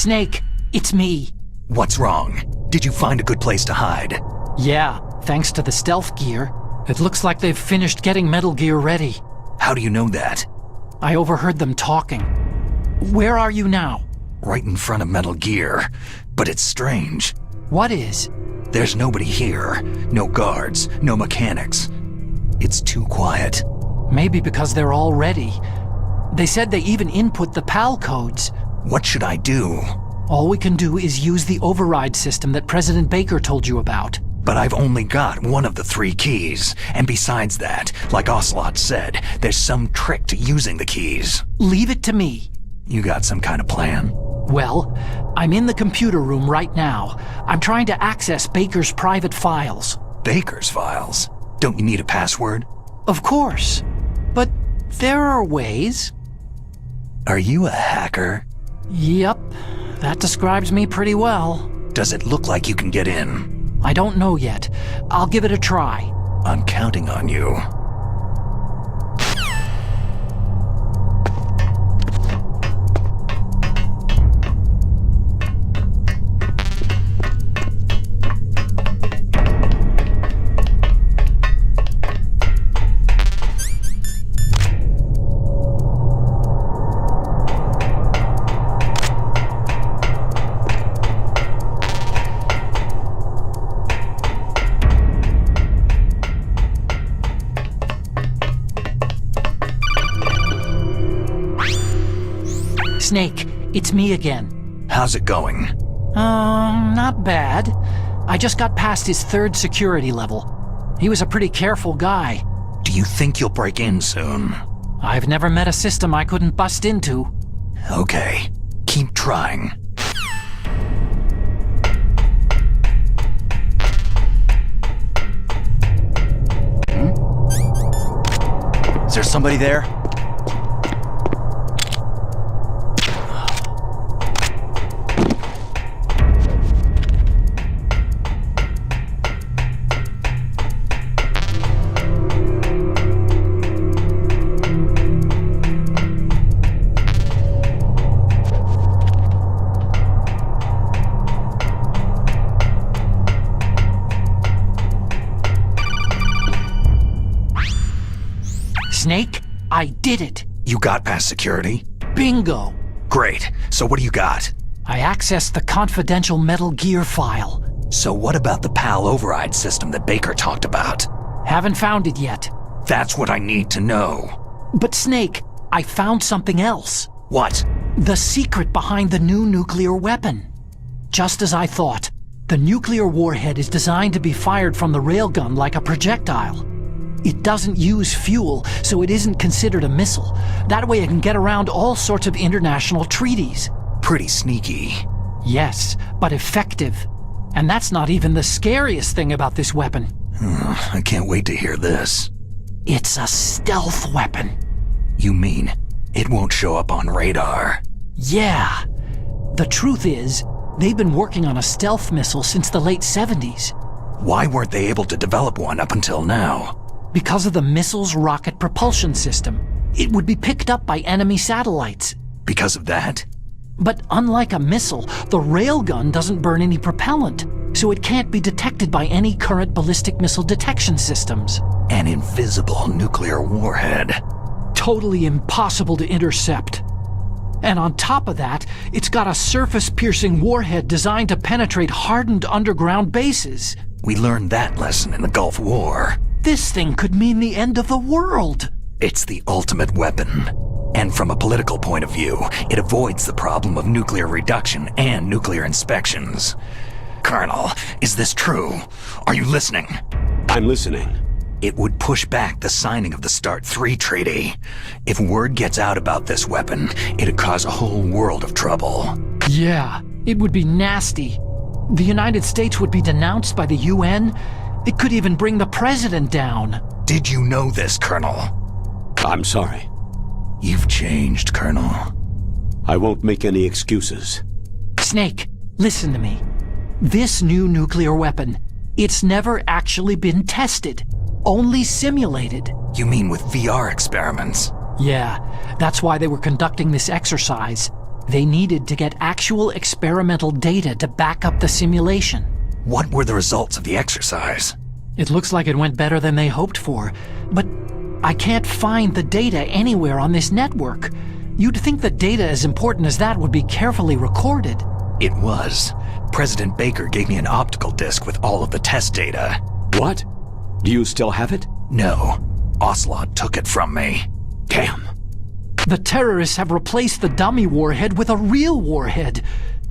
Snake, it's me. What's wrong? Did you find a good place to hide? Yeah, thanks to the stealth gear. It looks like they've finished getting Metal Gear ready. How do you know that? I overheard them talking. Where are you now? Right in front of Metal Gear. But it's strange. What is? There's nobody here. No guards, no mechanics. It's too quiet. Maybe because they're all ready. They said they even input the PAL codes. What should I do? All we can do is use the override system that President Baker told you about. But I've only got one of the 3 keys. And besides that, like Ocelot said, there's some trick to using the keys. Leave it to me. You got some kind of plan? Well, I'm in the computer room right now. I'm trying to access Baker's private files. Baker's files? Don't you need a password? Of course. But there are ways. Are you a hacker? Yep, that describes me pretty well. Does it look like you can get in? I don't know yet. I'll give it a try. I'm counting on you. Snake, it's me again. How's it going? Not bad. I just got past his 3rd security level. He was a pretty careful guy. Do you think you'll break in soon? I've never met a system I couldn't bust into. Okay, keep trying. Is there somebody there? Snake, I did it. You got past security? Bingo. Great. So what do you got? I accessed the confidential Metal Gear file. So what about the PAL override system that Baker talked about? Haven't found it yet. That's what I need to know. But Snake, I found something else. What? The secret behind the new nuclear weapon. Just as I thought, the nuclear warhead is designed to be fired from the railgun like a projectile. It doesn't use fuel, so it isn't considered a missile. That way it can get around all sorts of international treaties. Pretty sneaky. Yes, but effective. And that's not even the scariest thing about this weapon. I can't wait to hear this. It's a stealth weapon. You mean it won't show up on radar? Yeah. The truth is, they've been working on a stealth missile since the late 70s. Why weren't they able to develop one up until now? Because of the missile's rocket propulsion system. It would be picked up by enemy satellites. Because of that? But unlike a missile, the railgun doesn't burn any propellant, so it can't be detected by any current ballistic missile detection systems. An invisible nuclear warhead. Totally impossible to intercept. And on top of that, it's got a surface-piercing warhead designed to penetrate hardened underground bases. We learned that lesson in the Gulf War. This thing could mean the end of the world. It's the ultimate weapon. And from a political point of view, it avoids the problem of nuclear reduction and nuclear inspections. Colonel, is this true? Are you listening? I'm listening. It would push back the signing of the START 3 treaty. If word gets out about this weapon, it'd cause a whole world of trouble. Yeah, it would be nasty. The United States would be denounced by the UN. It could even bring the president down. Did you know this, Colonel? I'm sorry. You've changed, Colonel. I won't make any excuses. Snake, listen to me. This new nuclear weapon, it's never actually been tested. Only simulated. You mean with VR experiments? Yeah, that's why they were conducting this exercise. They needed to get actual experimental data to back up the simulation. What were the results of the exercise? It looks like it went better than they hoped for, but I can't find the data anywhere on this network. You'd think that data as important as that would be carefully recorded. It was. President Baker gave me an optical disc with all of the test data. What? Do you still have it? No. Ocelot took it from me. Damn. The terrorists have replaced the dummy warhead with a real warhead.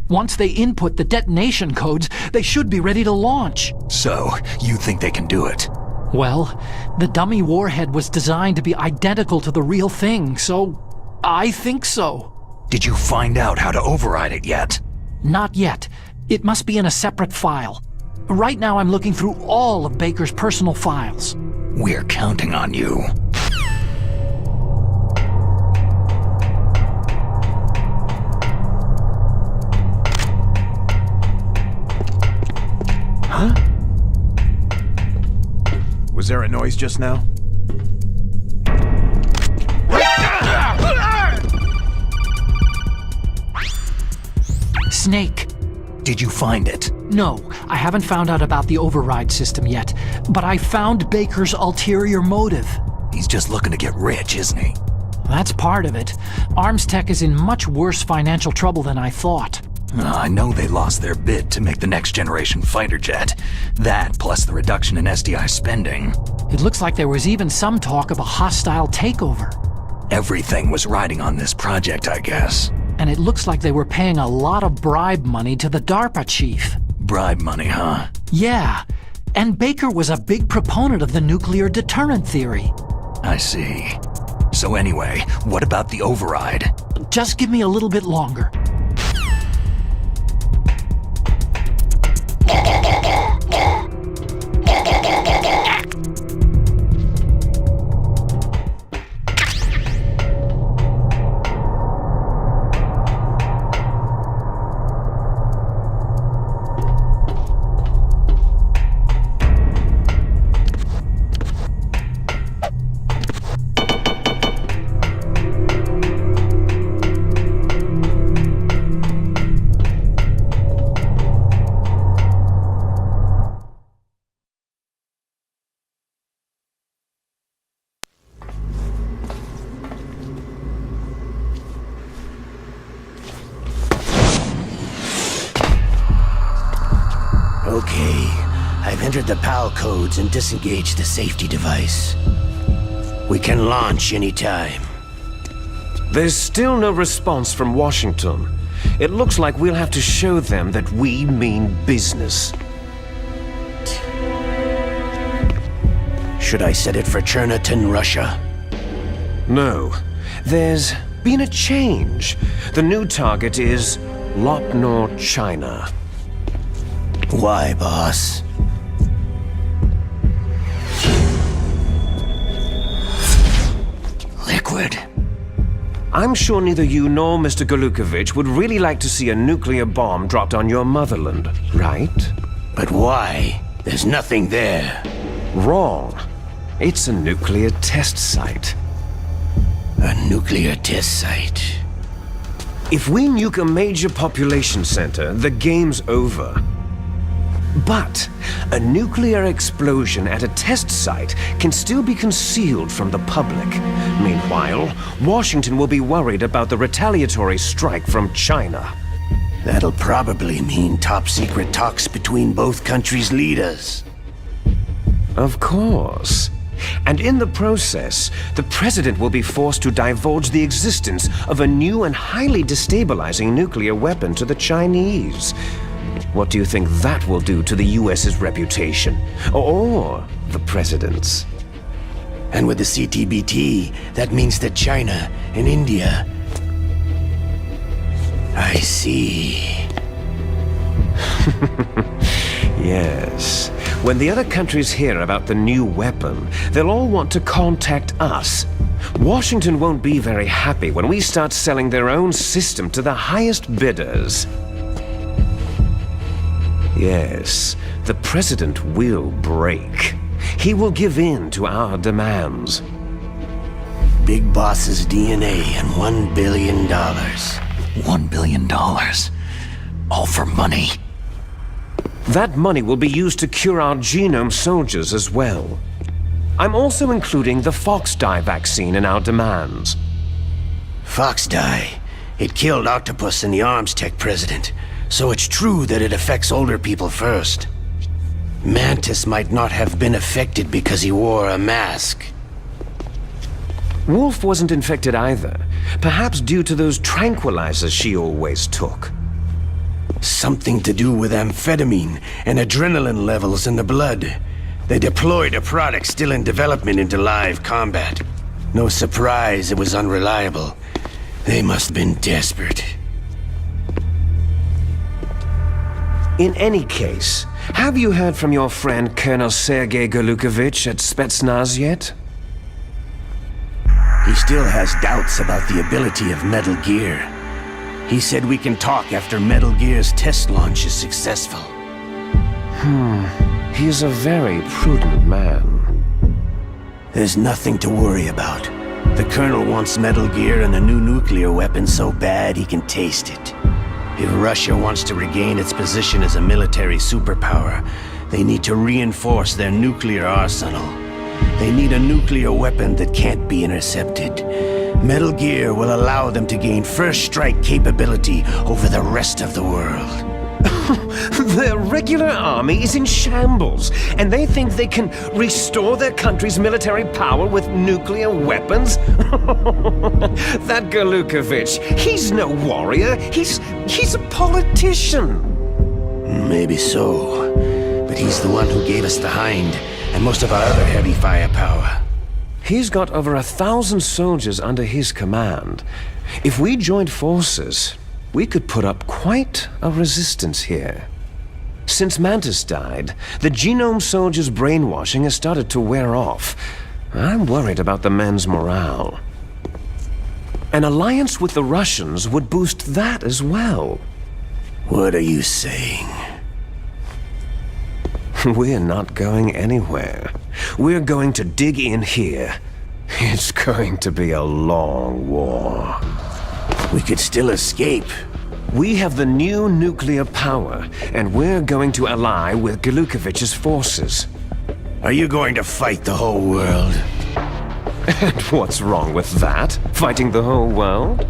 Once they input the detonation codes, they should be ready to launch. So, you think they can do it? Well, the dummy warhead was designed to be identical to the real thing, so I think so. Did you find out how to override it yet? Not yet. It must be in a separate file. Right now I'm looking through all of Baker's personal files. We're counting on you. Huh? Was there a noise just now? Snake. Did you find it? No, I haven't found out about the override system yet, but I found Baker's ulterior motive. He's just looking to get rich, isn't he? That's part of it. Arms Tech is in much worse financial trouble than I thought. I know they lost their bid to make the next generation fighter jet. That, plus the reduction in SDI spending. It looks like there was even some talk of a hostile takeover. Everything was riding on this project, I guess. And it looks like they were paying a lot of bribe money to the DARPA chief. Bribe money, huh? Yeah. And Baker was a big proponent of the nuclear deterrent theory. I see. So anyway, what about the override? Just give me a little bit longer. Okay, I've entered the PAL codes and disengaged the safety device. We can launch anytime. There's still no response from Washington. It looks like we'll have to show them that we mean business. Should I set it for Chernihiv, Russia? No. There's been a change. The new target is Lopnor, China. Why, boss? Liquid. I'm sure neither you nor Mr. Golukovich would really like to see a nuclear bomb dropped on your motherland, right? But why? There's nothing there. Wrong. It's a nuclear test site. A nuclear test site. If we nuke a major population center, the game's over. But a nuclear explosion at a test site can still be concealed from the public. Meanwhile, Washington will be worried about the retaliatory strike from China. That'll probably mean top-secret talks between both countries' leaders. Of course. And in the process, the president will be forced to divulge the existence of a new and highly destabilizing nuclear weapon to the Chinese. What do you think that will do to the US's reputation? Or the president's? And with the CTBT, that means that China and India... I see. Yes. When the other countries hear about the new weapon, they'll all want to contact us. Washington won't be very happy when we start selling their own system to the highest bidders. Yes, the president will break. He will give in to our demands. Big Boss's DNA and $1 billion. $1 billion. All for money. That money will be used to cure our genome soldiers as well. I'm also including the Fox dye vaccine in our demands. Fox dye. It killed Octopus and the Arms Tech president, so it's true that it affects older people first. Mantis might not have been affected because he wore a mask. Wolf wasn't infected either, perhaps due to those tranquilizers she always took. Something to do with amphetamine and adrenaline levels in the blood. They deployed a product still in development into live combat. No surprise it was unreliable. They must have been desperate. In any case, have you heard from your friend Colonel Sergei Golukovich at Spetsnaz yet? He still has doubts about the ability of Metal Gear. He said we can talk after Metal Gear's test launch is successful. He is a very prudent man. There's nothing to worry about. The Colonel wants Metal Gear and a new nuclear weapon so bad he can taste it. If Russia wants to regain its position as a military superpower, they need to reinforce their nuclear arsenal. They need a nuclear weapon that can't be intercepted. Metal Gear will allow them to gain first strike capability over the rest of the world. Their regular army is in shambles, and they think they can restore their country's military power with nuclear weapons? That Golukovich, he's no warrior. He's a politician. Maybe so, but he's the one who gave us the Hind and most of our other heavy firepower. He's got over 1,000 soldiers under his command. If we joined forces, we could put up quite a resistance here. Since Mantis died, the genome soldiers' brainwashing has started to wear off. I'm worried about the men's morale. An alliance with the Russians would boost that as well. What are you saying? We're not going anywhere. We're going to dig in here. It's going to be a long war. We could still escape. We have the new nuclear power, and we're going to ally with Golukovich's forces. Are you going to fight the whole world? And what's wrong with that? Fighting the whole world?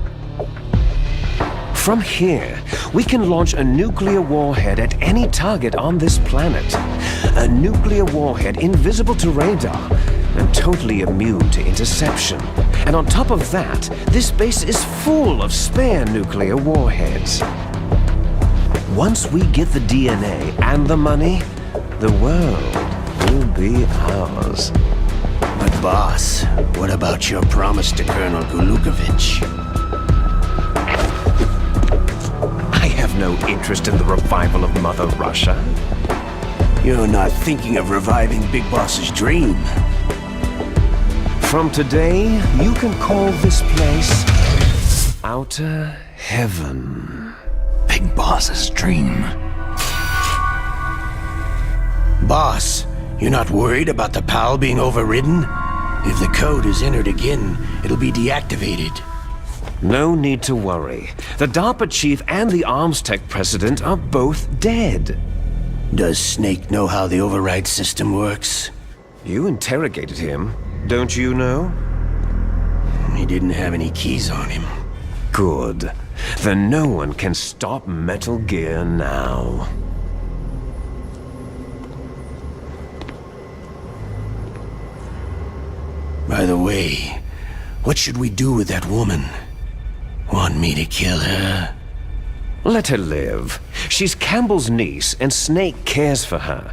From here, we can launch a nuclear warhead at any target on this planet. A nuclear warhead invisible to radar and totally immune to interception. And on top of that, this base is full of spare nuclear warheads. Once we get the DNA and the money, the world will be ours. But boss, what about your promise to Colonel Golukovich? I have no interest in the revival of Mother Russia. You're not thinking of reviving Big Boss's dream. From today, you can call this place Outer Heaven. Big Boss's dream. Boss, you're not worried about the PAL being overridden? If the code is entered again, it'll be deactivated. No need to worry. The DARPA chief and the Arms Tech president are both dead. Does Snake know how the override system works? You interrogated him, don't you know? He didn't have any keys on him. Good. Then no one can stop Metal Gear now. By the way, what should we do with that woman? Want me to kill her? Let her live. She's Campbell's niece, and Snake cares for her.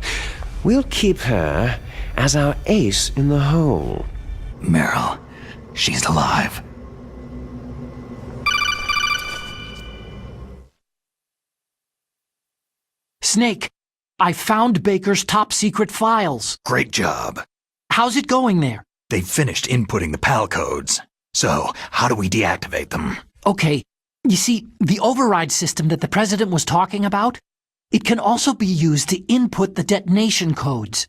We'll keep her as our ace in the hole. Meryl, she's alive. Snake, I found Baker's top-secret files. Great job. How's it going there? They've finished inputting the PAL codes. So, how do we deactivate them? Okay, you see, the override system that the President was talking about, it can also be used to input the detonation codes.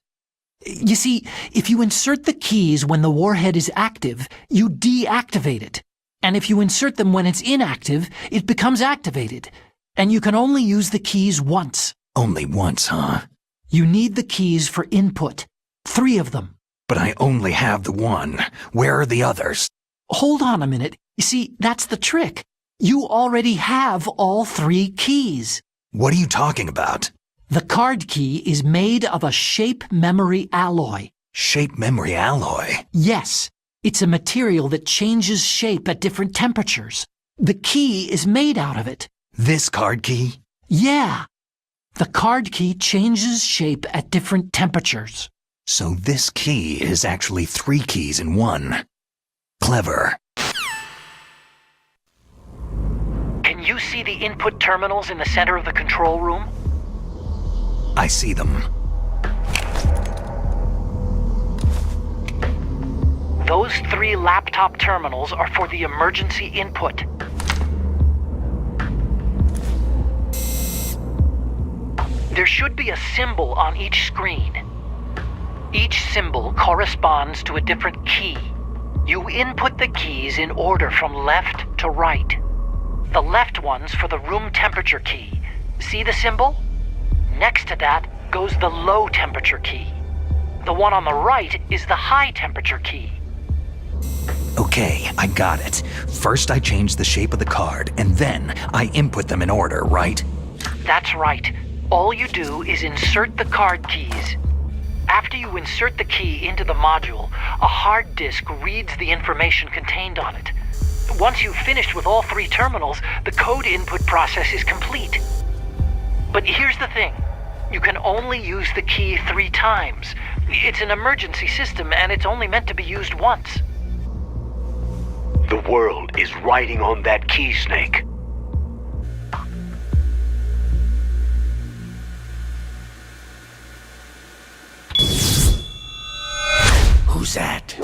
You see, if you insert the keys when the warhead is active, you deactivate it. And if you insert them when it's inactive, it becomes activated. And you can only use the keys once. Only once, huh? You need the keys for input. 3 of them. But I only have the one. Where are the others? Hold on a minute. You see, that's the trick. You already have all 3 keys. What are you talking about? The card key is made of a shape memory alloy. Shape memory alloy? Yes. It's a material that changes shape at different temperatures. The key is made out of it. This card key? Yeah. The card key changes shape at different temperatures. So this key is actually 3 keys in one. Clever. Can you see the input terminals in the center of the control room? I see them. Those 3 laptop terminals are for the emergency input. There should be a symbol on each screen. Each symbol corresponds to a different key. You input the keys in order from left to right. The left one's for the room temperature key. See the symbol? Next to that goes the low temperature key. The one on the right is the high temperature key. Okay, I got it. First I change the shape of the card, and then I input them in order, right? That's right. All you do is insert the card keys. After you insert the key into the module, a hard disk reads the information contained on it. Once you've finished with all 3 terminals, the code input process is complete. But here's the thing. You can only use the key 3 times. It's an emergency system, and it's only meant to be used once. The world is riding on that key, Snake. Who's that?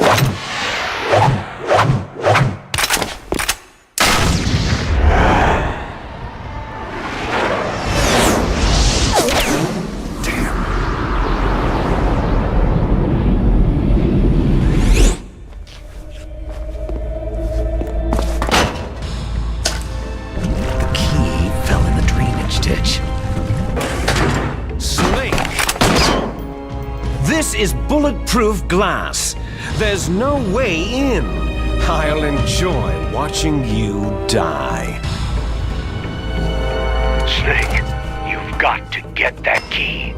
This is bulletproof glass. There's no way in. I'll enjoy watching you die. Snake, you've got to get that key.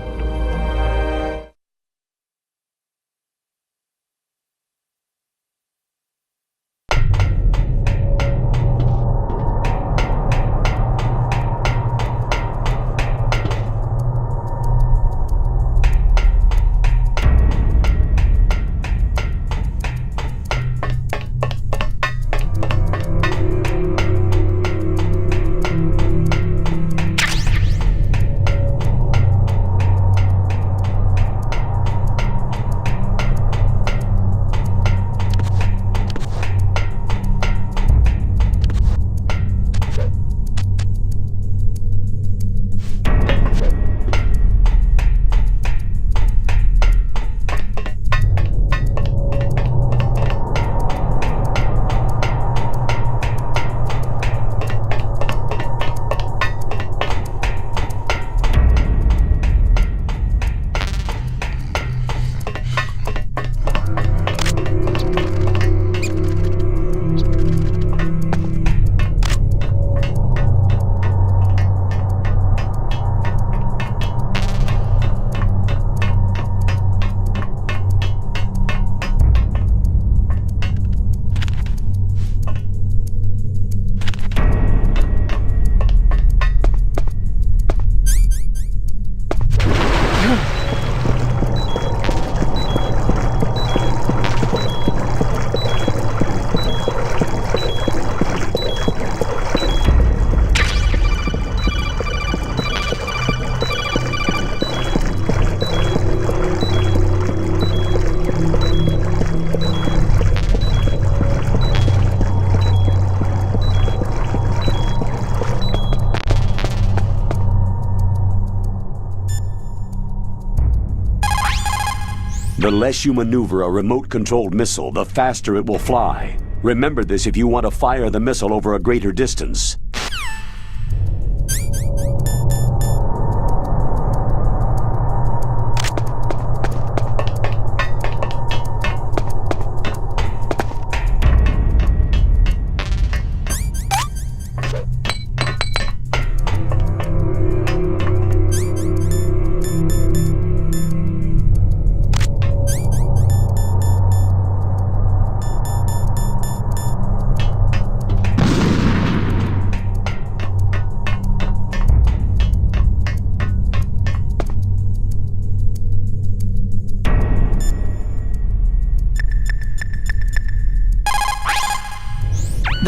The less you maneuver a remote-controlled missile, the faster it will fly. Remember this if you want to fire the missile over a greater distance.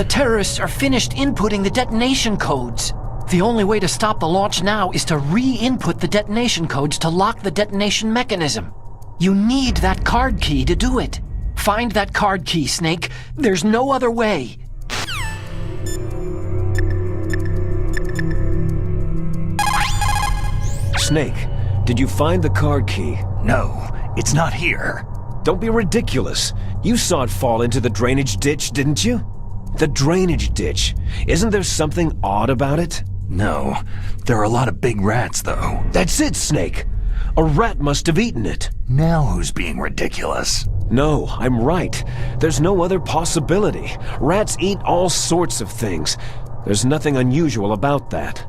The terrorists are finished inputting the detonation codes. The only way to stop the launch now is to re-input the detonation codes to lock the detonation mechanism. You need that card key to do it. Find that card key, Snake. There's no other way. Snake, did you find the card key? No, it's not here. Don't be ridiculous. You saw it fall into the drainage ditch, didn't you? The drainage ditch. Isn't there something odd about it? No, there are a lot of big rats, though. That's it, Snake. A rat must have eaten it. Now who's being ridiculous? No, I'm right. There's no other possibility. Rats eat all sorts of things. There's nothing unusual about that.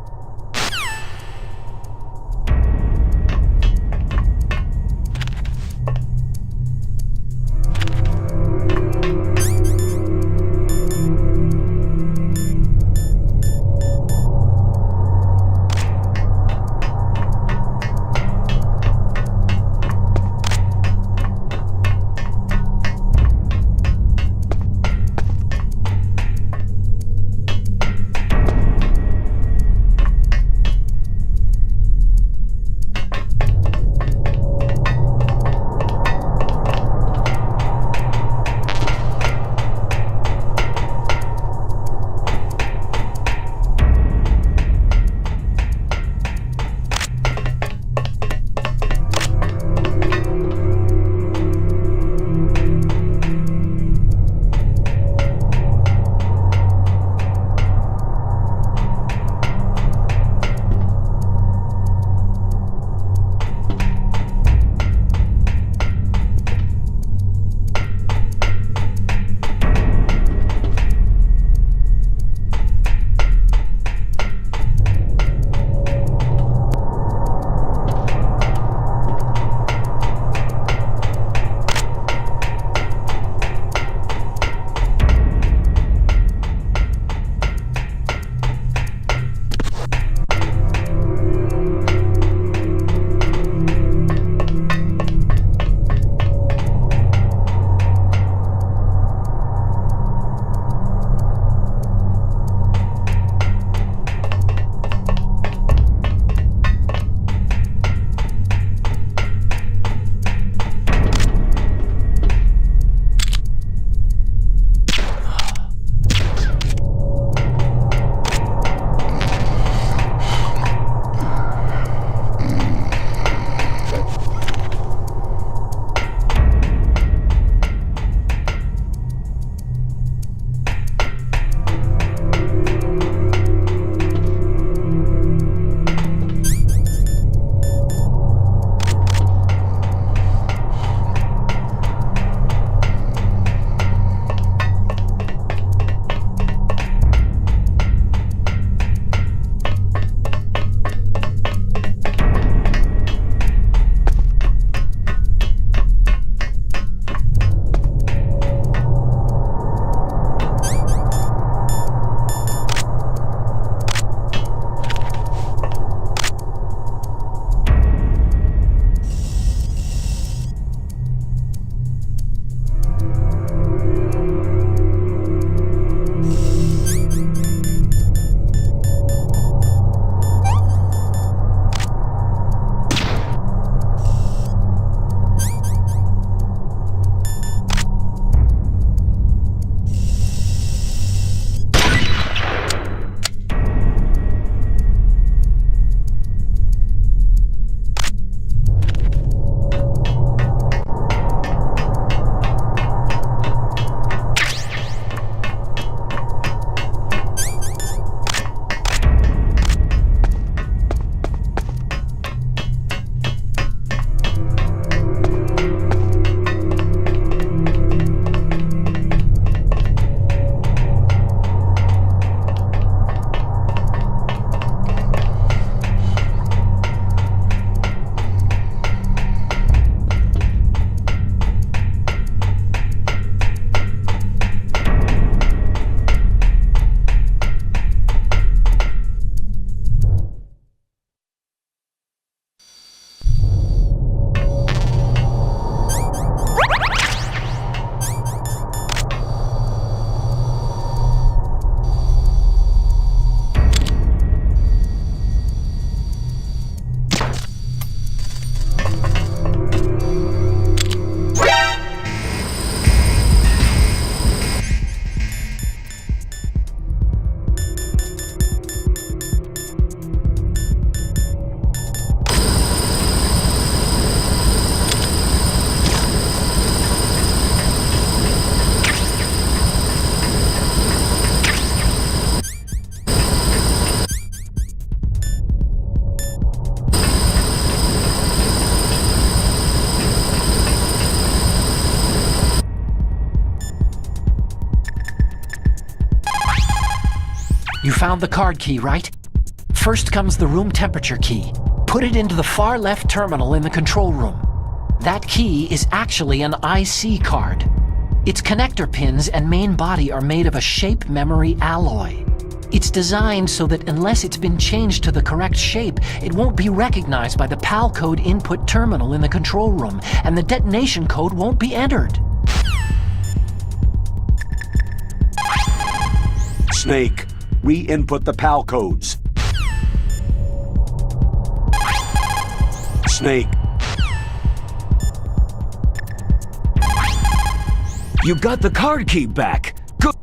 You found the card key, right? First comes the room temperature key. Put it into the far left terminal in the control room. That key is actually an IC card. Its connector pins and main body are made of a shape memory alloy. It's designed so that unless it's been changed to the correct shape, it won't be recognized by the PAL code input terminal in the control room, and the detonation code won't be entered. Snake, re-input the PAL codes. Snake. You got the card key back. Good.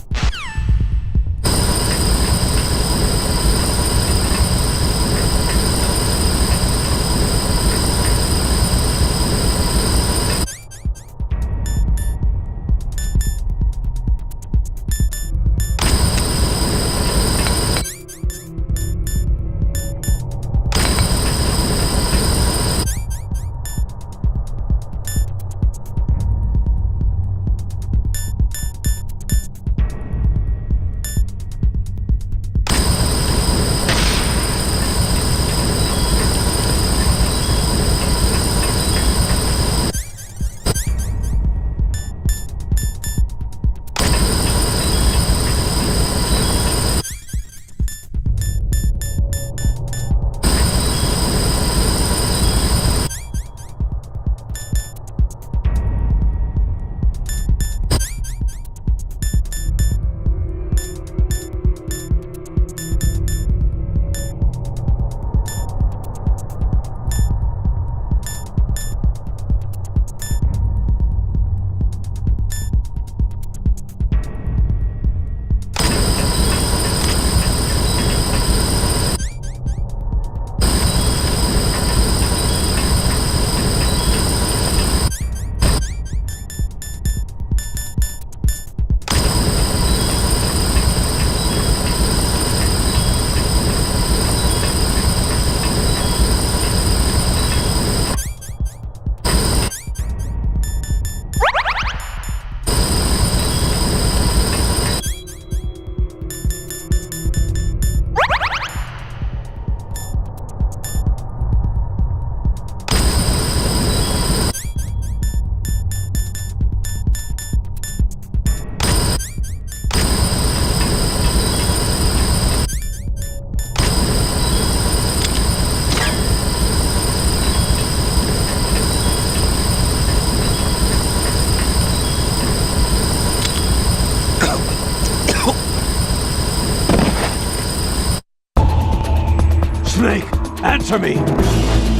Snake, answer me!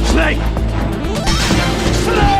Snake! Snake!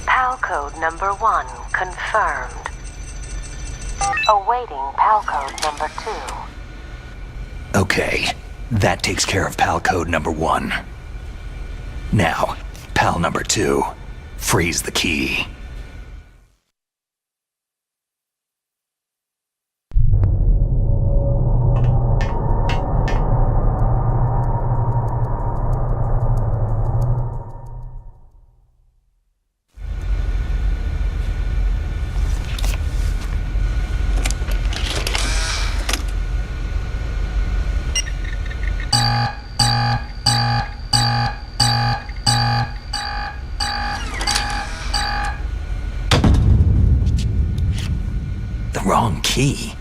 PAL code number 1 confirmed. Awaiting PAL code number 2. Okay, that takes care of PAL code number 1. Now, PAL number 2. Freeze the key. Wrong key.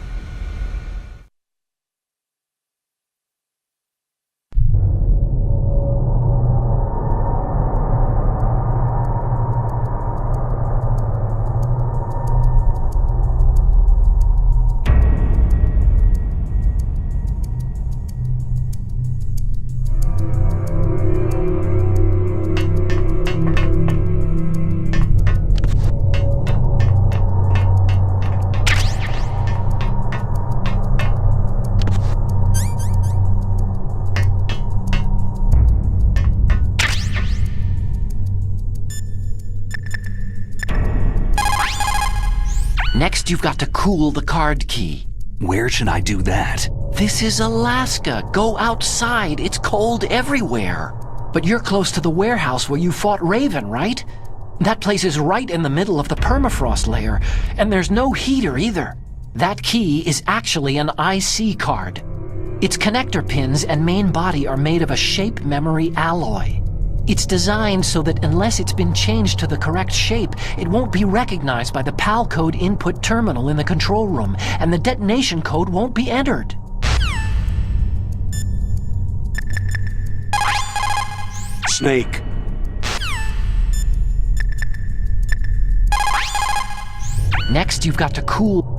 Next, you've got to cool the card key. Where should I do that? This is Alaska. Go outside. It's cold everywhere. But you're close to the warehouse where you fought Raven, right? That place is right in the middle of the permafrost layer, and there's no heater either. That key is actually an IC card. Its connector pins and main body are made of a shape memory alloy. It's designed so that unless it's been changed to the correct shape, it won't be recognized by the PAL code input terminal in the control room, and the detonation code won't be entered. Snake. Next, you've got to cool...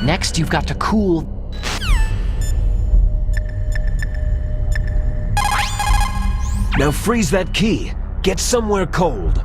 Next, you've got to cool... Now freeze that key. Get somewhere cold.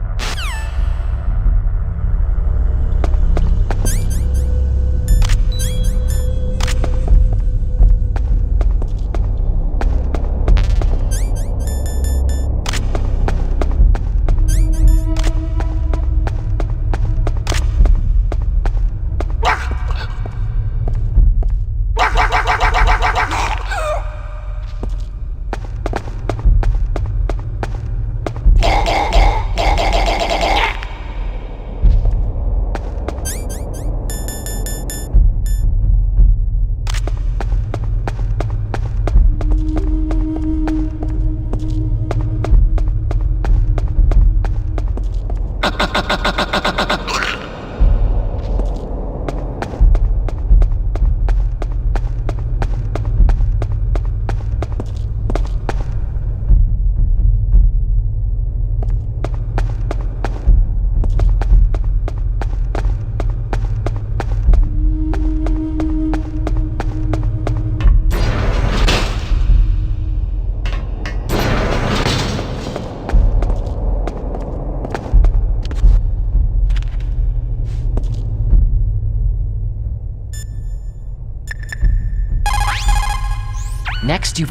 Next, you...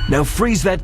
Now freeze that...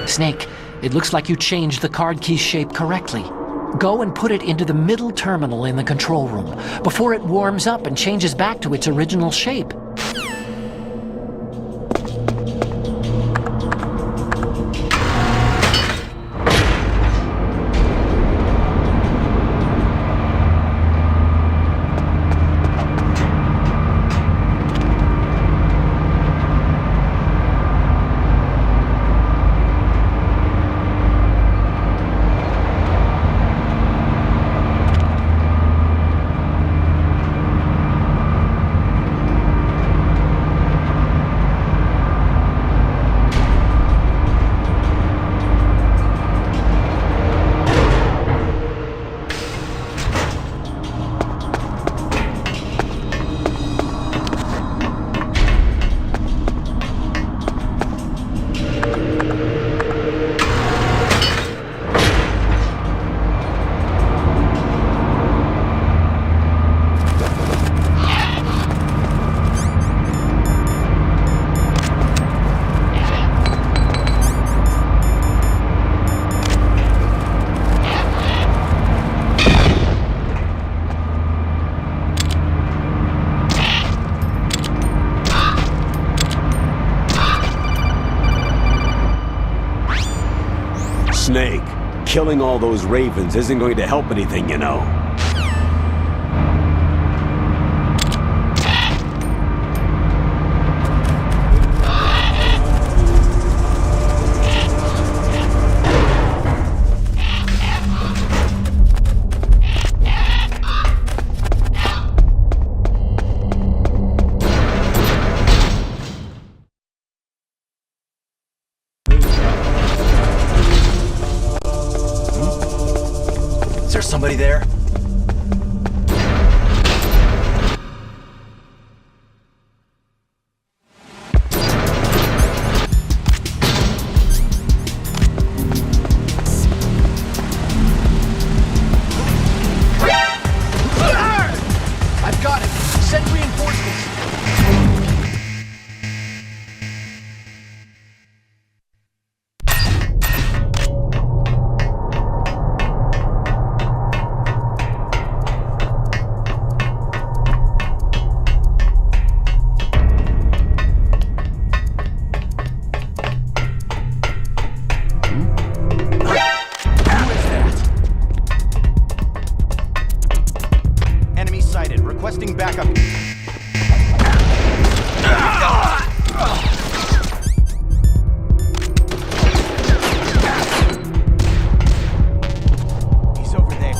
Snake, it looks like you changed the card key shape correctly. Go and put it into the middle terminal in the control room before it warms up and changes back to its original shape. Snake, killing all those ravens isn't going to help anything, you know. Is there somebody there? I've got it! Send reinforcements! Requesting backup. He's over there.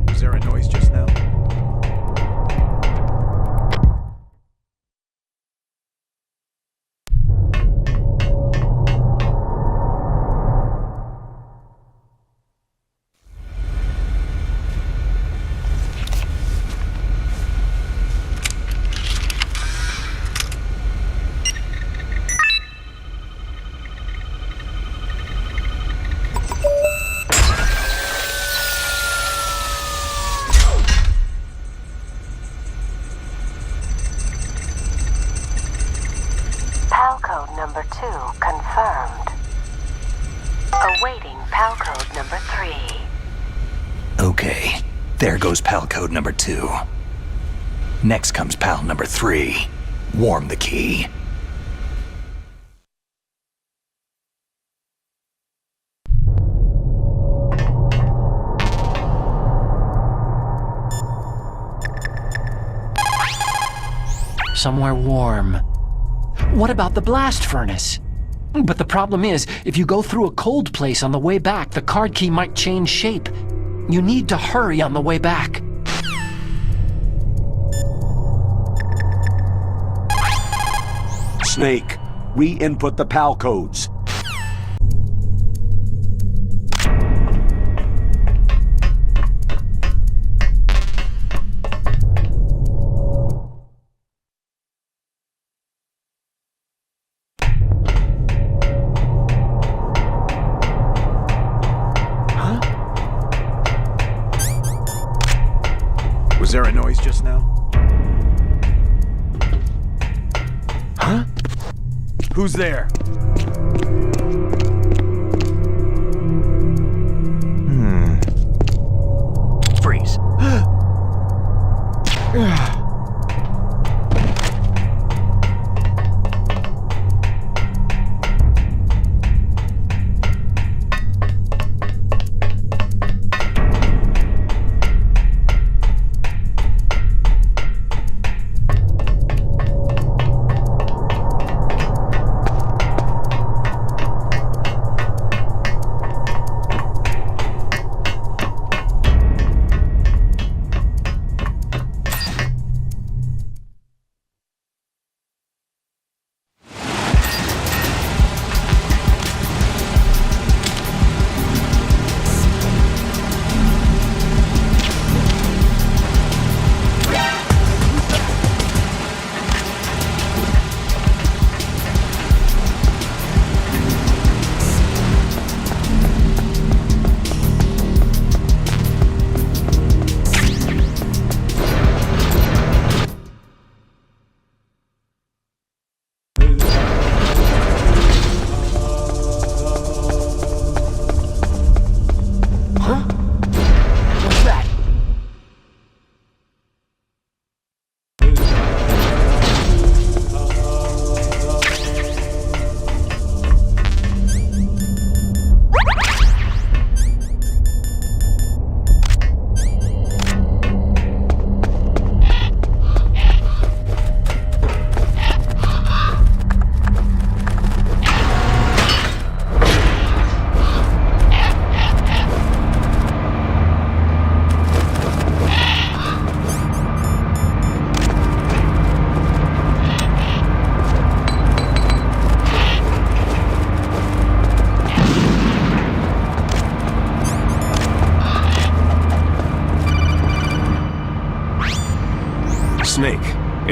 Was there a noise just now? PAL code number 2 confirmed. Awaiting PAL code number 3. Okay, there goes PAL code number 2. Next comes PAL number 3. Warm the key. Somewhere warm. What about the blast furnace? But the problem is, if you go through a cold place on the way back, the card key might change shape. You need to hurry on the way back. Snake, re-input the PAL codes. Was there a noise just now? Huh? Who's there? Freeze.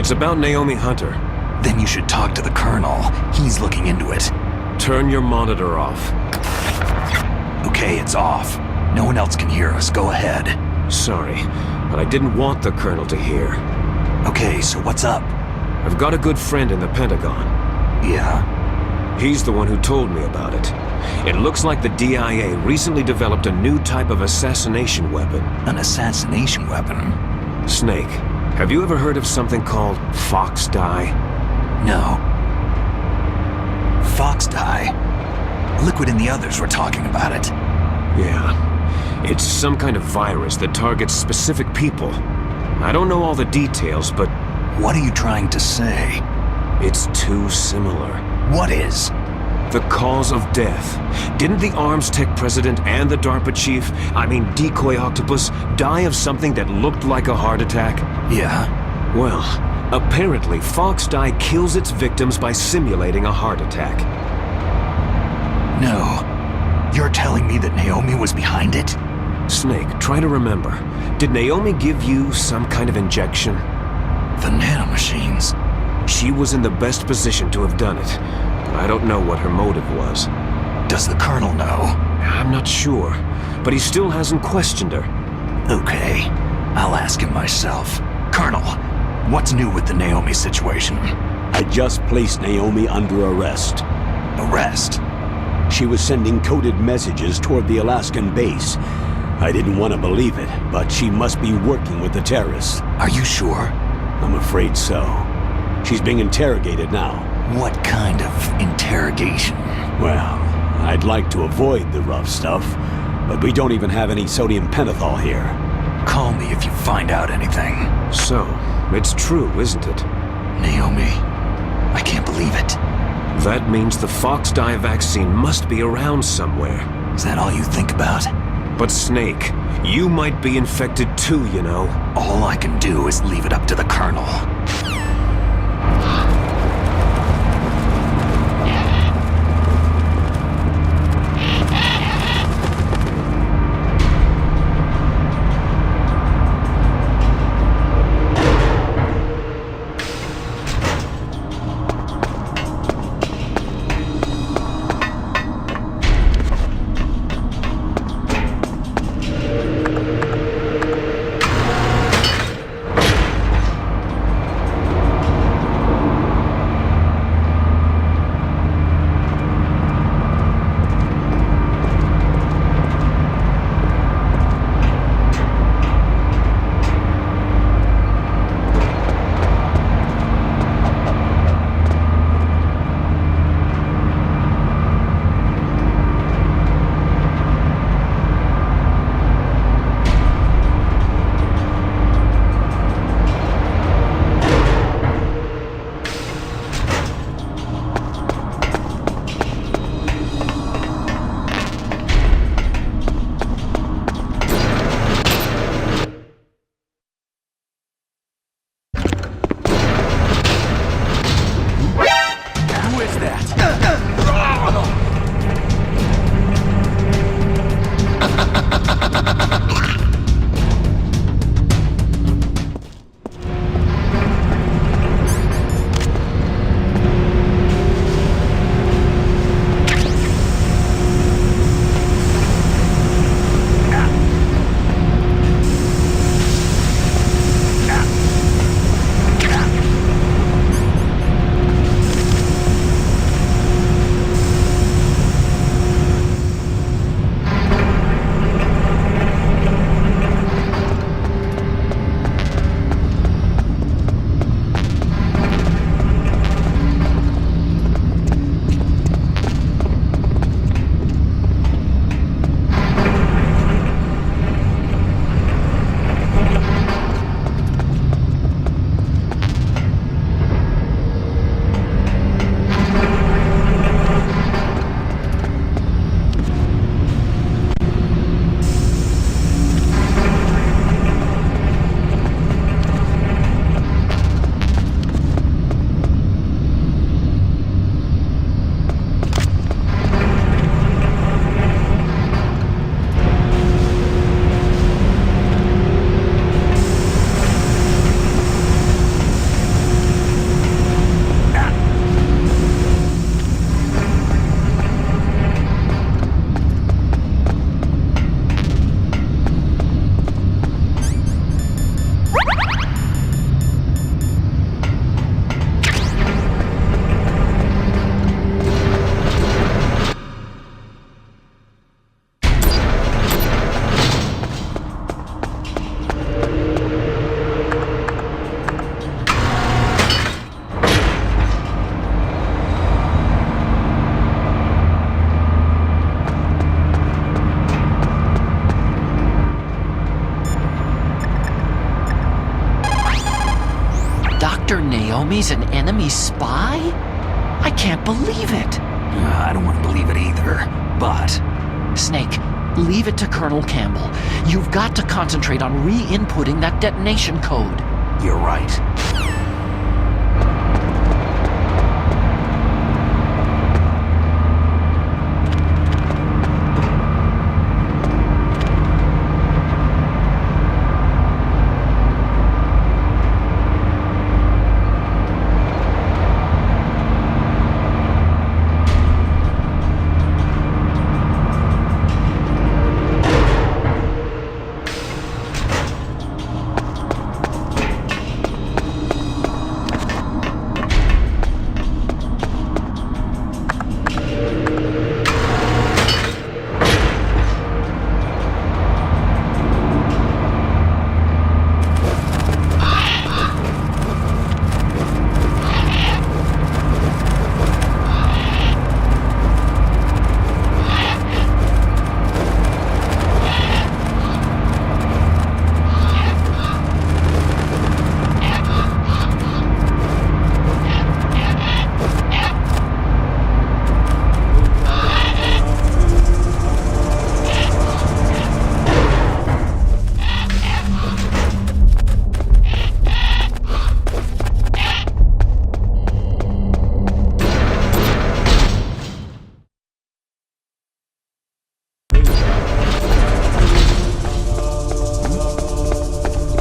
It's about Naomi Hunter. Then you should talk to the Colonel. He's looking into it. Turn your monitor off. Okay, it's off. No one else can hear us. Go ahead. Sorry, but I didn't want the Colonel to hear. Okay, so what's up? I've got a good friend in the Pentagon. Yeah? He's the one who told me about it. It looks like the DIA recently developed a new type of assassination weapon. An assassination weapon? Snake, have you ever heard of something called fox dye? No. Fox dye? Liquid and the others were talking about it. Yeah. It's some kind of virus that targets specific people. I don't know all the details, but... What are you trying to say? It's too similar. What is? The cause of death. Didn't the Arms Tech president and the DARPA chief, Decoy Octopus, die of something that looked like a heart attack? Yeah? Well, apparently Fox dye kills its victims by simulating a heart attack. No. You're telling me that Naomi was behind it? Snake, try to remember. Did Naomi give you some kind of injection? The nanomachines. She was in the best position to have done it, but I don't know what her motive was. Does the Colonel know? I'm not sure, but he still hasn't questioned her. Okay, I'll ask him myself. Colonel, what's new with the Naomi situation? I just placed Naomi under arrest. Arrest? She was sending coded messages toward the Alaskan base. I didn't want to believe it, but she must be working with the terrorists. Are you sure? I'm afraid so. She's being interrogated now. What kind of interrogation? Well, I'd like to avoid the rough stuff, but we don't even have any sodium pentothal here. Call me if you find out anything. So, it's true, isn't it? Naomi, I can't believe it. That means the fox dye vaccine must be around somewhere. Is that all you think about? But Snake, you might be infected too, you know. All I can do is leave it up to the Colonel. me's an enemy spy? I can't believe it. I don't want to believe it either, but... Snake, leave it to Colonel Campbell. You've got to concentrate on re-inputting that detonation code. You're right.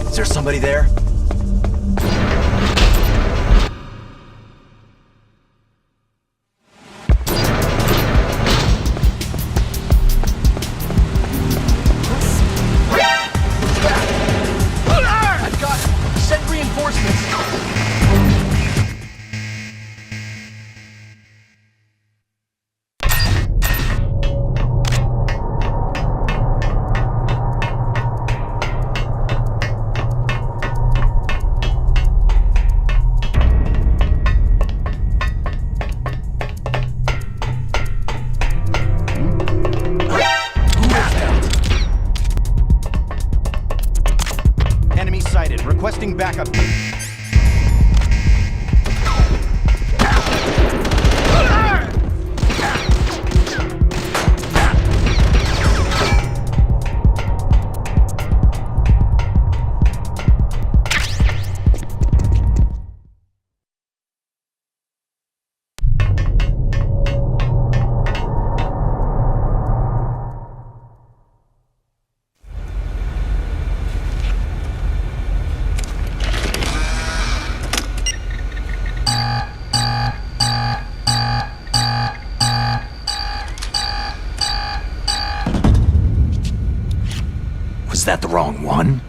Is there somebody there? I've got it! Send reinforcements! Enemy sighted. Requesting backup. Was that the wrong one?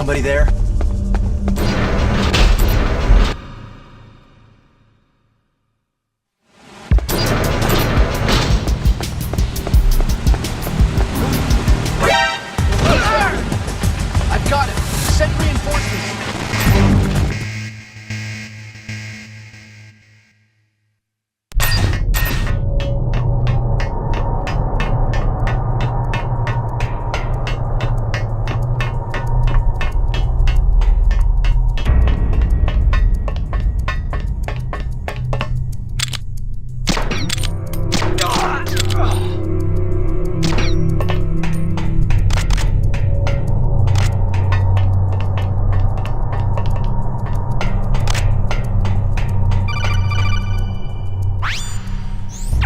Somebody there? I've got it! Send reinforcements!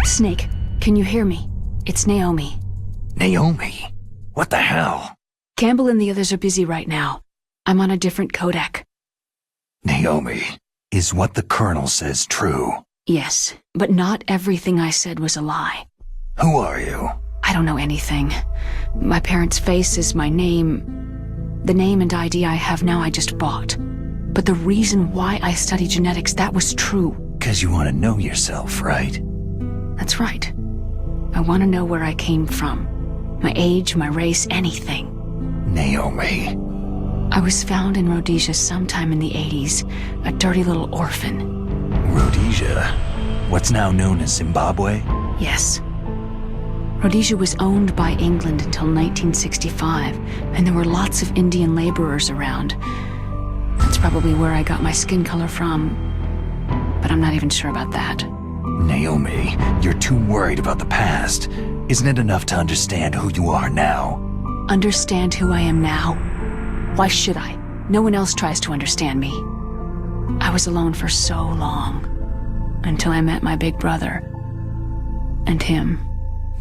Snake, can you hear me? It's Naomi. Naomi? What the hell? Campbell and the others are busy right now. I'm on a different codec. Naomi, is what the Colonel says true? Yes, but not everything I said was a lie. Who are you? I don't know anything. My parents' face is my name. The name and ID I have now I just bought. But the reason why I study genetics, that was true. 'Cause you want to know yourself, right? That's right. I want to know where I came from. My age, my race, anything. Naomi. I was found in Rhodesia sometime in the 80s, a dirty little orphan. Rhodesia? What's now known as Zimbabwe? Yes. Rhodesia was owned by England until 1965, and there were lots of Indian laborers around. That's probably where I got my skin color from, but I'm not even sure about that. Naomi, you're too worried about the past. Isn't it enough to understand who you are now? Understand who I am now? Why should I? No one else tries to understand me. I was alone for so long, until I met my big brother. And him.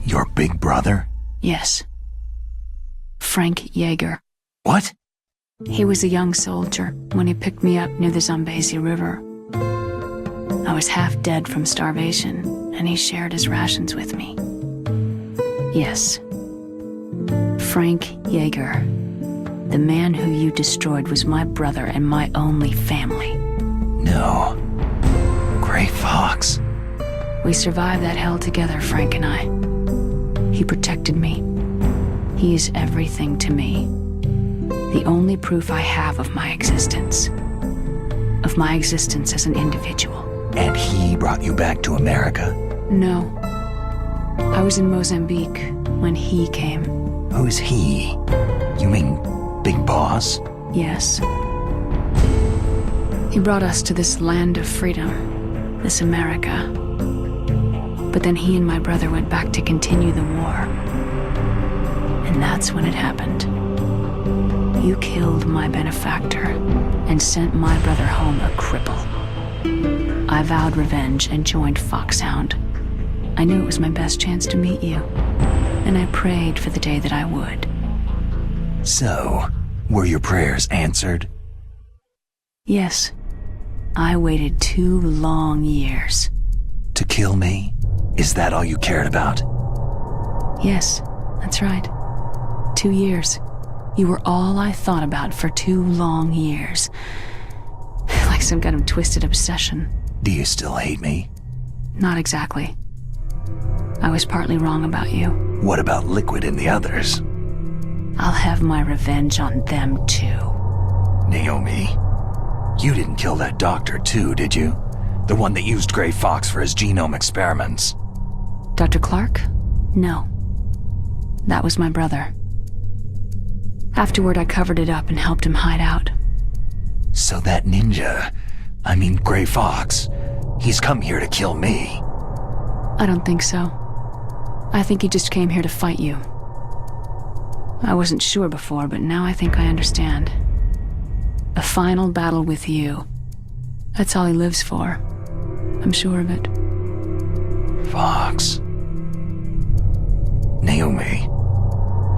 Your big brother? Yes. Frank Yeager. What? He was a young soldier when he picked me up near the Zambezi River. I was half dead from starvation, and he shared his rations with me. Yes. Frank Yeager. The man who you destroyed was my brother and my only family. No. Gray Fox. We survived that hell together, Frank and I. He protected me. He is everything to me. The only proof I have of my existence. Of my existence as an individual. And he brought you back to America? No. I was in Mozambique when he came. Who's he? You mean Big Boss? Yes. He brought us to this land of freedom, this America. But then he and my brother went back to continue the war. And that's when it happened. You killed my benefactor and sent my brother home a cripple. I vowed revenge and joined Foxhound. I knew it was my best chance to meet you, and I prayed for the day that I would. So, were your prayers answered? Yes. I waited 2 long years. To kill me? Is that all you cared about? Yes, that's right. 2 years. You were all I thought about for 2 long years. Like some kind of twisted obsession. Do you still hate me? Not exactly. I was partly wrong about you. What about Liquid and the others? I'll have my revenge on them too. Naomi, you didn't kill that doctor too, did you? The one that used Gray Fox for his genome experiments. Dr. Clark? No. That was my brother. Afterward, I covered it up and helped him hide out. So that ninja, Gray Fox, he's come here to kill me. I don't think so. I think he just came here to fight you. I wasn't sure before, but now I think I understand. A final battle with you. That's all he lives for. I'm sure of it. Fox. Naomi,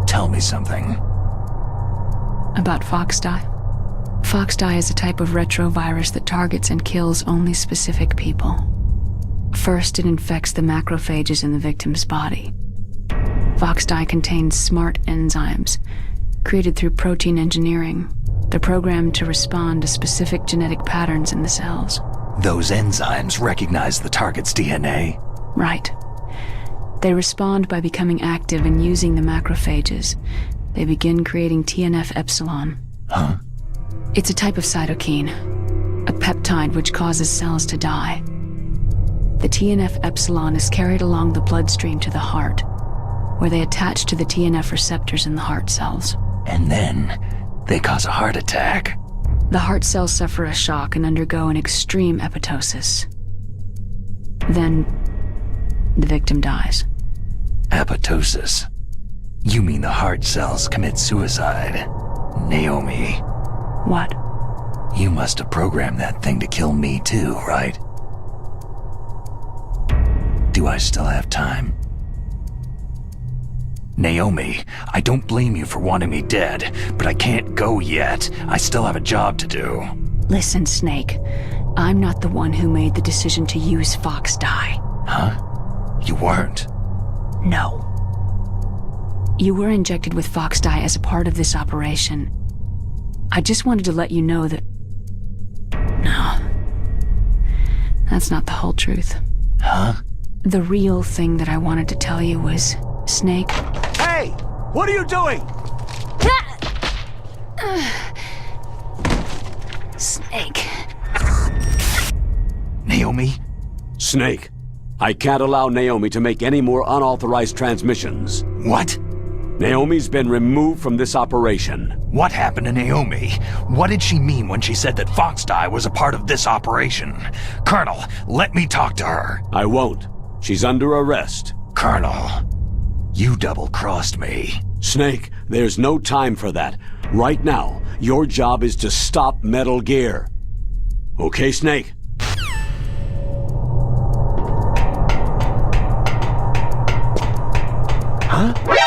tell me something. About Foxdie? Foxdie is a type of retrovirus that targets and kills only specific people. First, it infects the macrophages in the victim's body. Foxdie contains smart enzymes, created through protein engineering, They're programmed to respond to specific genetic patterns in the cells. Those enzymes recognize the target's DNA? Right. They respond by becoming active and using the macrophages. They begin creating TNF-epsilon. Huh? It's a type of cytokine, a peptide which causes cells to die. The TNF-epsilon is carried along the bloodstream to the heart, where they attach to the TNF receptors in the heart cells. And then they cause a heart attack. The heart cells suffer a shock and undergo an extreme apoptosis. Then, the victim dies. Apoptosis? You mean the heart cells commit suicide? Naomi. What? You must have programmed that thing to kill me too, right? Do I still have time? Naomi, I don't blame you for wanting me dead, but I can't go yet. I still have a job to do. Listen, Snake. I'm not the one who made the decision to use Fox dye. Huh? You weren't? No. You were injected with Fox dye as a part of this operation. I just wanted to let you know that... No. That's not the whole truth. Huh? The real thing that I wanted to tell you was, Snake... Hey! What are you doing? Snake. Naomi? Snake, I can't allow Naomi to make any more unauthorized transmissions. What? Naomi's been removed from this operation. What happened to Naomi? What did she mean when she said that Fox dye was a part of this operation? Colonel, let me talk to her. I won't. She's under arrest. Colonel, you double-crossed me. Snake, there's no time for that. Right now, your job is to stop Metal Gear. Okay, Snake? Huh?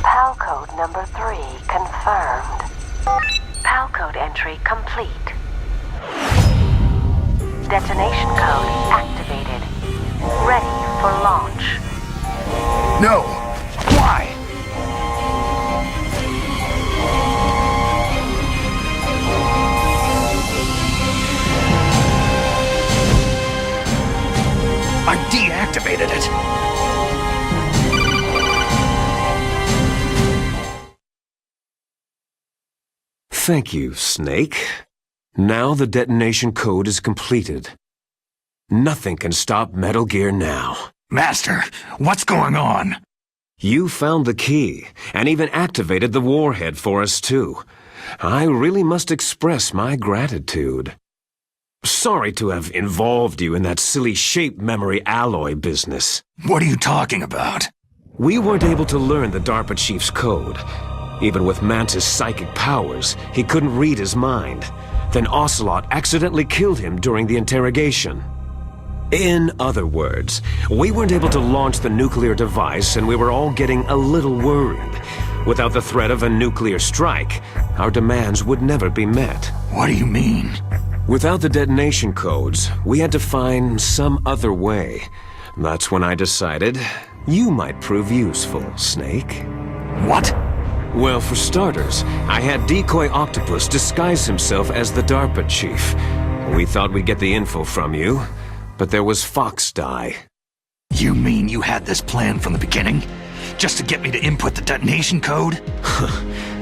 PAL code number 3 confirmed. PAL code entry complete. Detonation code activated. Ready for launch. No! Why? I deactivated it! Thank you, Snake. Now the detonation code is completed. Nothing can stop Metal Gear now. Master, what's going on? You found the key, and even activated the warhead for us too. I really must express my gratitude. Sorry to have involved you in that silly shape memory alloy business. What are you talking about? We weren't able to learn the DARPA chief's code. Even with Mantis' psychic powers, he couldn't read his mind. Then Ocelot accidentally killed him during the interrogation. In other words, we weren't able to launch the nuclear device, and we were all getting a little worried. Without the threat of a nuclear strike, our demands would never be met. What do you mean? Without the detonation codes, we had to find some other way. That's when I decided you might prove useful, Snake. What? Well, for starters, I had Decoy Octopus disguise himself as the DARPA chief. We thought we'd get the info from you, but there was Fox dye. You mean you had this plan from the beginning? Just to get me to input the detonation code?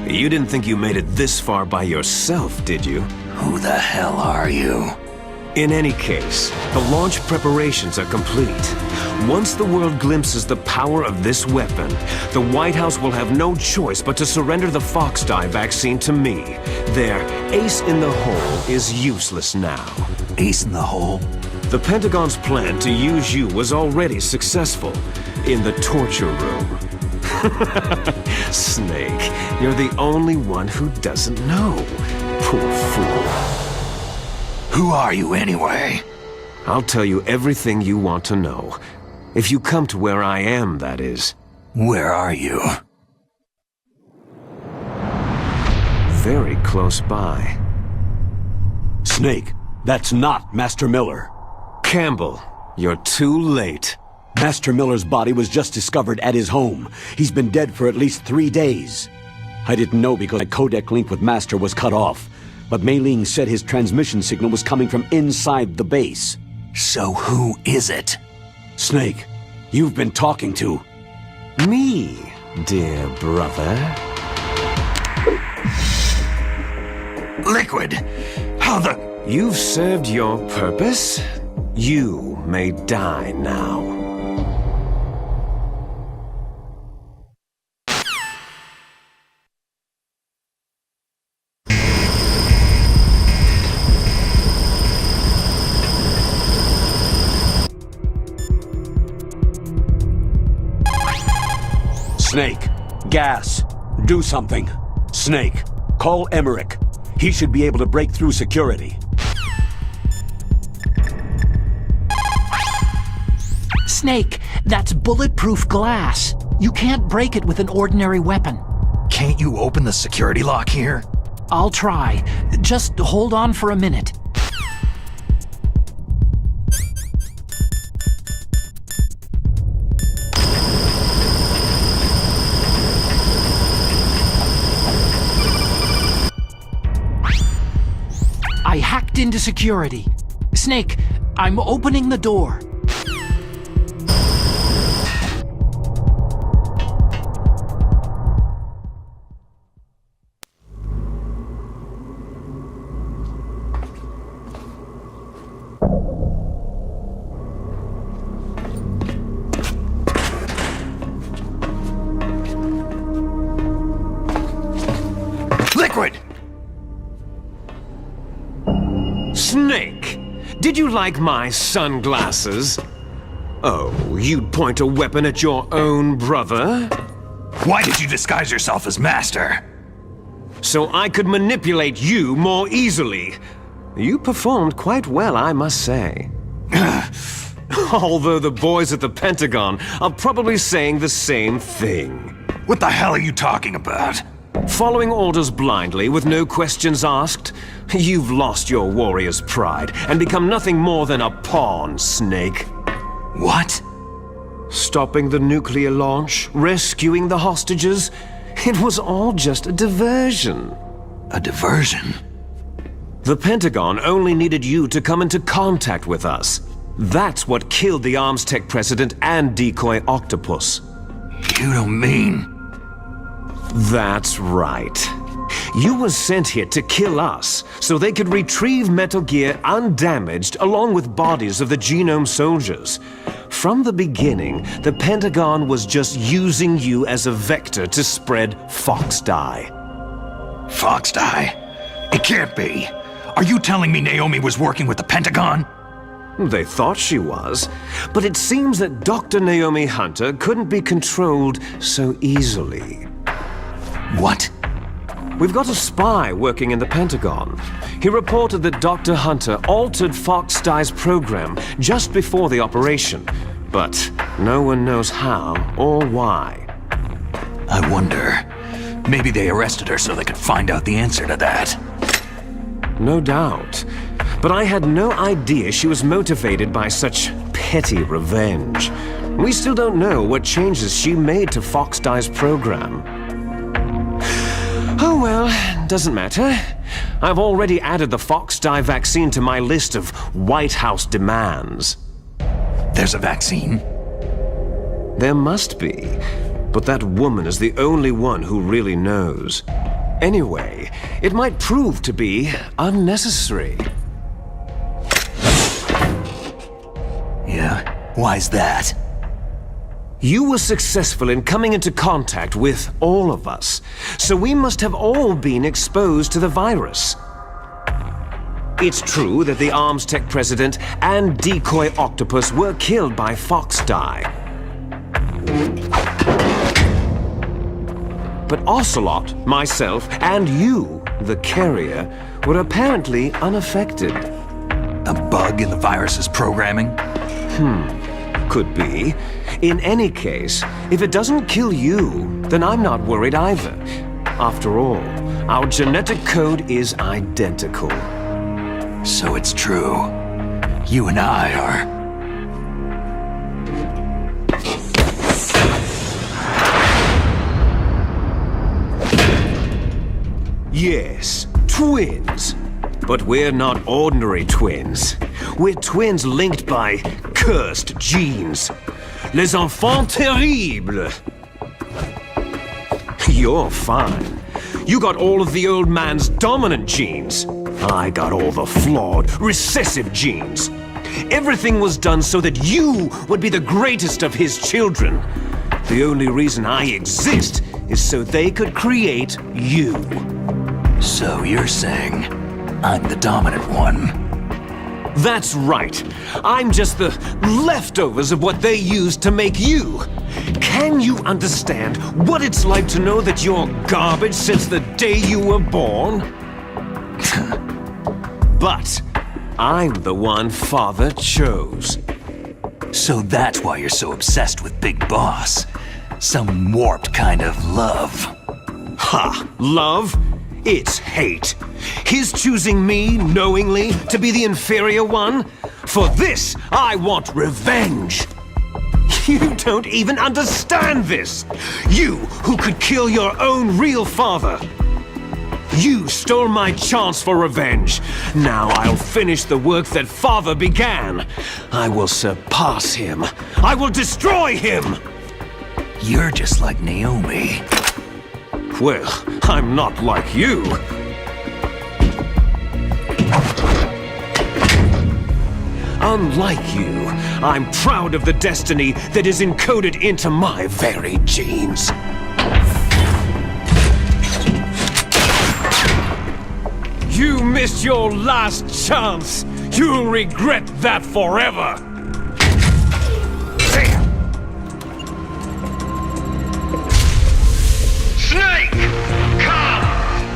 You didn't think you made it this far by yourself, did you? Who the hell are you? In any case, the launch preparations are complete. Once the world glimpses the power of this weapon, the White House will have no choice but to surrender the Fox dye vaccine to me. Their ace in the hole is useless now. Ace in the hole? The Pentagon's plan to use you was already successful in the torture room. Snake, you're the only one who doesn't know. Poor fool. Who are you anyway? I'll tell you everything you want to know. If you come to where I am, that is. Where are you? Very close by. Snake, that's not Master Miller. Campbell, you're too late. Master Miller's body was just discovered at his home. He's been dead for at least 3 days. I didn't know because my codec link with Master was cut off. But Mei Ling said his transmission signal was coming from inside the base. So who is it? Snake, you've been talking to... Me, dear brother. Liquid! How the... You've served your purpose. You may die now. Snake, gas. Do something. Snake, call Emmerich. He should be able to break through security. Snake, that's bulletproof glass. You can't break it with an ordinary weapon. Can't you open the security lock here? I'll try. Just hold on for a minute. I hacked into security. Snake, I'm opening the door. Liquid! Snake! Did you like my sunglasses? Oh, you'd point a weapon at your own brother? Why did you disguise yourself as Master? So I could manipulate you more easily. You performed quite well, I must say. Although the boys at the Pentagon are probably saying the same thing. What the hell are you talking about? Following orders blindly with no questions asked? You've lost your warrior's pride and become nothing more than a pawn, Snake. What? Stopping the nuclear launch, rescuing the hostages, it was all just a diversion. A diversion? The Pentagon only needed you to come into contact with us. That's what killed the Arms Tech president and decoy Octopus. You don't mean... That's right. You were sent here to kill us, so they could retrieve Metal Gear undamaged along with bodies of the Genome soldiers. From the beginning, the Pentagon was just using you as a vector to spread Fox Dye. Fox Dye? It can't be. Are you telling me Naomi was working with the Pentagon? They thought she was, but it seems that Dr. Naomi Hunter couldn't be controlled so easily. What? We've got a spy working in the Pentagon. He reported that Dr. Hunter altered Fox Dye's program just before the operation, but no one knows how or why. I wonder. Maybe they arrested her so they could find out the answer to that. No doubt. But I had no idea she was motivated by such petty revenge. We still don't know what changes she made to Fox Dye's program. Oh well, doesn't matter. I've already added the Fox Dye vaccine to my list of White House demands. There's a vaccine? There must be, but that woman is the only one who really knows. Anyway, it might prove to be unnecessary. Yeah? Why's that? You were successful in coming into contact with all of us, so we must have all been exposed to the virus. It's true that the Arms Tech president and decoy octopus were killed by Fox Die. But Ocelot, myself, and you, the carrier, were apparently unaffected. A bug in the virus's programming? Could be. In any case, if it doesn't kill you, then I'm not worried either. After all, our genetic code is identical. So it's true. You and I are... Yes, twins. But we're not ordinary twins. We're twins linked by cursed genes. Les enfants terribles. You're fine. You got all of the old man's dominant genes. I got all the flawed, recessive genes. Everything was done so that you would be the greatest of his children. The only reason I exist is so they could create you. So you're saying I'm the dominant one? That's right. I'm just the leftovers of what they used to make you. Can you understand what it's like to know that you're garbage since the day you were born? But I'm the one Father chose. So that's why you're so obsessed with Big Boss. Some warped kind of love. Ha! Love? It's hate. His choosing me knowingly to be the inferior one? For this, I want revenge. You don't even understand this. You who could kill your own real father. You stole my chance for revenge. Now I'll finish the work that Father began. I will surpass him. I will destroy him. You're just like Naomi. Well, I'm not like you. Unlike you, I'm proud of the destiny that is encoded into my very genes. You missed your last chance. You'll regret that forever. Snake! Come!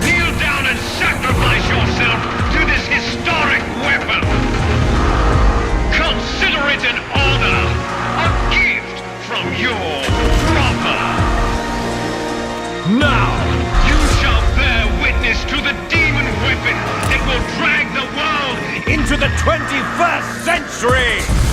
Kneel down and sacrifice yourself to this historic weapon! Consider it an honor! A gift from your brother! Now! You shall bear witness to the demon weapon that will drag the world Into the 21st century!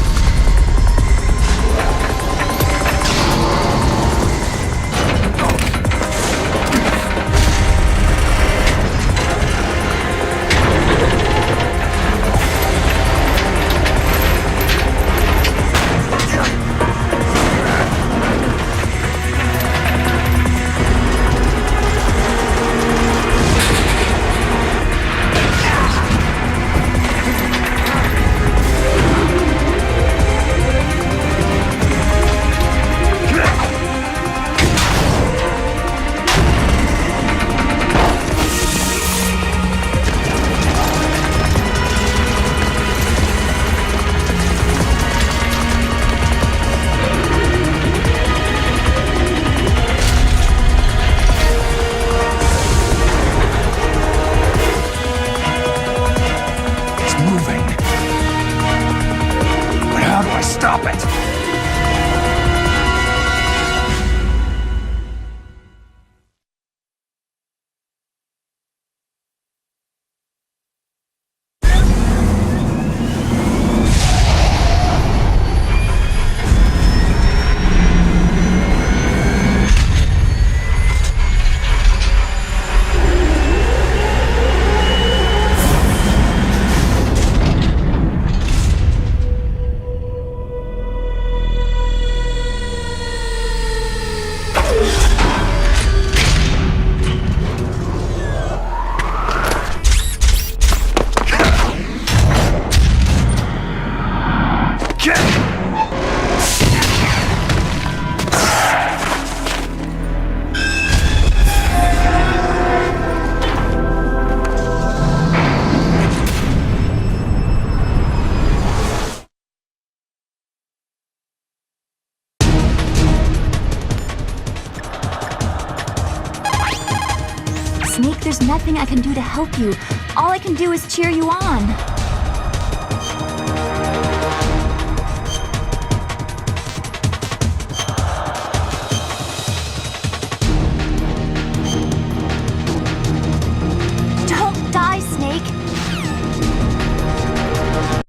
There's nothing I can do to help you. All I can do is cheer you on.